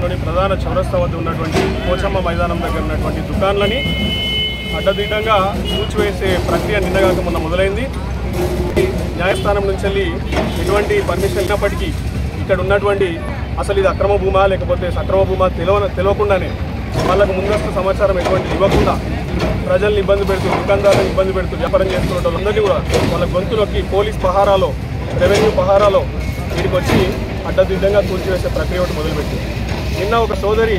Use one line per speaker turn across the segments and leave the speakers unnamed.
పట్టణంలోని ప్రధాన చౌరస్తా వద్ద ఉన్నటువంటి పోచమ్మ మైదానం దగ్గర ఉన్నటువంటి దుకాణాలని అడ్డదిడ్డంగా కూల్చివేసే ప్రక్రియ నిన్నగాక మొన్న మొదలైంది. న్యాయస్థానం నుంచి వెళ్ళి ఎటువంటి పర్మిషన్ ఉన్నప్పటికీ ఇక్కడ ఉన్నటువంటి అసలు ఇది అక్రమ భూమా లేకపోతే సక్రమ భూమా తెలియకుండానే వాళ్ళకు ముందస్తు సమాచారం ఎటువంటి ఇవ్వకుండా ప్రజల్ని ఇబ్బంది పెడుతూ, దుకాణదారులను ఇబ్బంది పెడుతూ వ్యాపారం చేస్తున్న వాళ్ళందరినీ కూడా వాళ్ళ గొంతులోకి పోలీస్ పహారాలో, రెవెన్యూ పహారాలో వీడికి వచ్చి అడ్డదిడ్డంగా కూల్చివేసే ప్రక్రియ ఒకటి మొదలుపెట్టింది. నిన్న ఒక సోదరి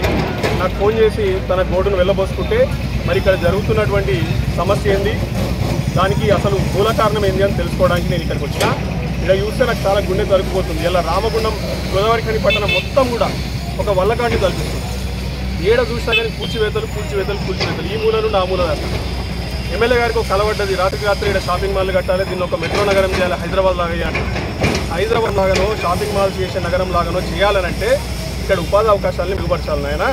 నాకు ఫోన్ చేసి తన గోడును వెళ్ళబోసుకుంటే మరి ఇక్కడ జరుగుతున్నటువంటి సమస్య ఏంది, దానికి అసలు మూల కారణం ఏంది అని తెలుసుకోవడానికి నేను ఇక్కడికి వచ్చిన. ఇక్కడ చూస్తే నాకు చాలా గుండె తరుక్కుపోతుంది. ఇలా రామగుండం, గోదావరిఖని పట్టణం మొత్తం కూడా ఒక వల్లకాడిని తలుపిస్తుంది. ఏడ చూసినా కానీ కూల్చివేతలు ఈ మూల నుండి ఆ మూల దాకా. ఎమ్మెల్యే గారికి ఒక కలవడ్డది, రాత్రి ఇక్కడ షాపింగ్ మాల్ కట్టాలి, దీన్ని ఒక మెట్రో నగరం చేయాలి, హైదరాబాద్ లాగా చేయాలి. హైదరాబాద్ లాగానో షాపింగ్ మాల్ చేసే నగరం లాగానో చేయాలనంటే ఇక్కడ ఉపాధి అవకాశాలను మెరుగుపరచాలి. ఆయన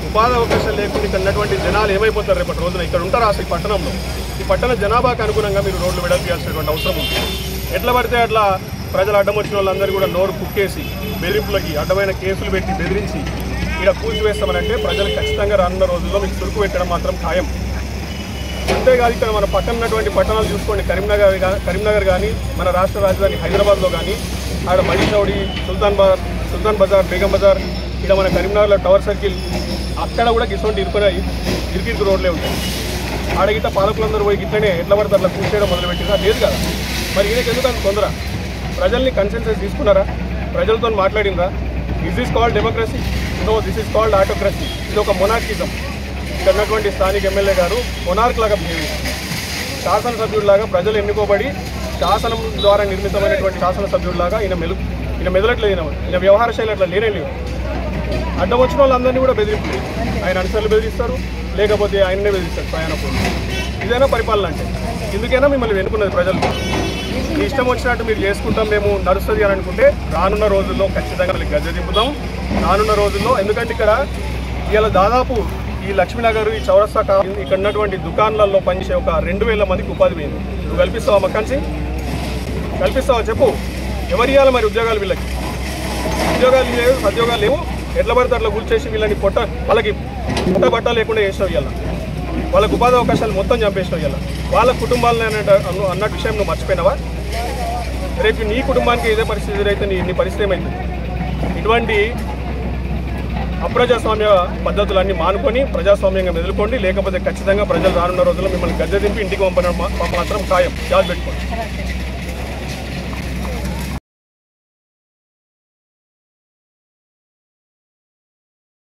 ఉపాధి అవకాశాలు లేకుండా ఇక్కడ ఉన్నటువంటి జనాలు ఏమైపోతారు రేపటి రోజున? ఇక్కడ ఉంటారు అసలు ఈ పట్టణంలో. ఈ పట్టణ జనాభాకు అనుగుణంగా మీరు రోడ్లు వెడల్పు చేయాల్సినటువంటి అవసరం ఉంది. ఎట్లా పడితే అట్లా ప్రజలు అడ్డం వచ్చిన వాళ్ళందరూ కూడా నోరు కుక్కేసి బెదిరింపులకి అడ్డమైన కేసులు పెట్టి బెదిరించి ఇక్కడ కూల్చివేస్తామనంటే ప్రజలు ఖచ్చితంగా రానున్న రోజుల్లో మీకు చురుకు పెట్టడం మాత్రం ఖాయం. అంతేకాదు ఇక్కడ మన పక్కన ఉన్నటువంటి పట్టణాలు చూసుకోండి, కరీంనగర్ కానీ మన రాష్ట్ర రాజధాని హైదరాబాద్లో కానీ ఆడ మడిచౌడి, సుల్తాన్ బజార్, బేగం బజార్, ఇక్కడ మన కరీంనగర్లో టవర్ సర్కిల్, అక్కడ కూడా గిసోంటి ఇరుకిరికి రోడ్లే ఉంటాయి. ఆడగిట్ట పాలకులందరూ పోయి గిట్లనే ఎట్లా పడితే అట్లా కూర్చేయడం మొదలుపెట్టిందా? లేదు కదా. మరి ఈయనకి ఎందుకు అంత తొందర? ప్రజల్ని కన్సెన్సస్ తీసుకున్నారా? ప్రజలతో మాట్లాడినరా? Is this called democracy? No, this is called autocracy. ఇది ఒక మొనార్కిజం. ఇక్కడ ఉన్నటువంటి స్థానిక ఎమ్మెల్యే గారు మొనార్క్ లాగా బిహేవ్ చేస్తారు. శాసనసభ్యుడిలాగా ప్రజలు ఎన్నుకోబడి శాసనం ద్వారా నిర్మితమైనటువంటి శాసనసభ్యుడిలాగా ఈయన మెదలట్లేదు. ఈయన వ్యవహార శైలి అట్లా లేనే లేదు. అడ్డం వచ్చిన వాళ్ళందరినీ కూడా బెదిరిస్తారు. ఆయన అనుసరులు బెదిరిస్తారు, లేకపోతే ఆయననే బెదిరిస్తారు ప్రయాణప్పుడు. ఇదైనా పరిపాలన అంటే? ఎందుకైనా మిమ్మల్ని వెనుకున్నది ప్రజలు. మీ ఇష్టం వచ్చినట్టు మీరు చేసుకుంటాం, మేము నడుస్తుంది అని అనుకుంటే రానున్న రోజుల్లో ఖచ్చితంగా మళ్ళీ గజ్జ దింపుతాం. రానున్న రోజుల్లో, ఎందుకంటే ఇక్కడ ఇలా దాదాపు ఈ లక్ష్మీనగర్, ఈ చౌరస్తా ఇక్కడ ఉన్నటువంటి దుకాణాలలో పనిచేసే ఒక 2000 మందికి ఉపాధి పోయింది. నువ్వు కల్పిస్తావా మక్కన్ సింగ్? కల్పిస్తావా చెప్పు? ఎవరు ఇవ్వాలి మరి ఉద్యోగాలు? వీళ్ళకి ఉద్యోగాలు లేవు, సద్యోగాలు లేవు. ఎట్లా పడితే అట్లా గుర్చేసి వీళ్ళని వాళ్ళకి బట్ట లేకుండా చేసినావు. ఇవ్వాలి వాళ్ళకు ఉపాధి అవకాశాలు మొత్తం చంపేసినావు. ఇవ్వాలి వాళ్ళ కుటుంబాలని అన్న విషయం నువ్వు మర్చిపోయినావా? రేపు నీ కుటుంబానికి ఇదే పరిస్థితి ఎదురైతే నీ పరిస్థితి ఏమైంది? ఇటువంటి అప్రజాస్వామ్య పద్ధతులన్నీ మానుకొని ప్రజాస్వామ్యంగా మెదులుకోండి. లేకపోతే ఖచ్చితంగా ప్రజలు రానున్న రోజుల్లో మిమ్మల్ని గద్దె దింపి ఇంటికి పంపడం మాత్రం ఖాయం. యాద పెట్టుకోండి.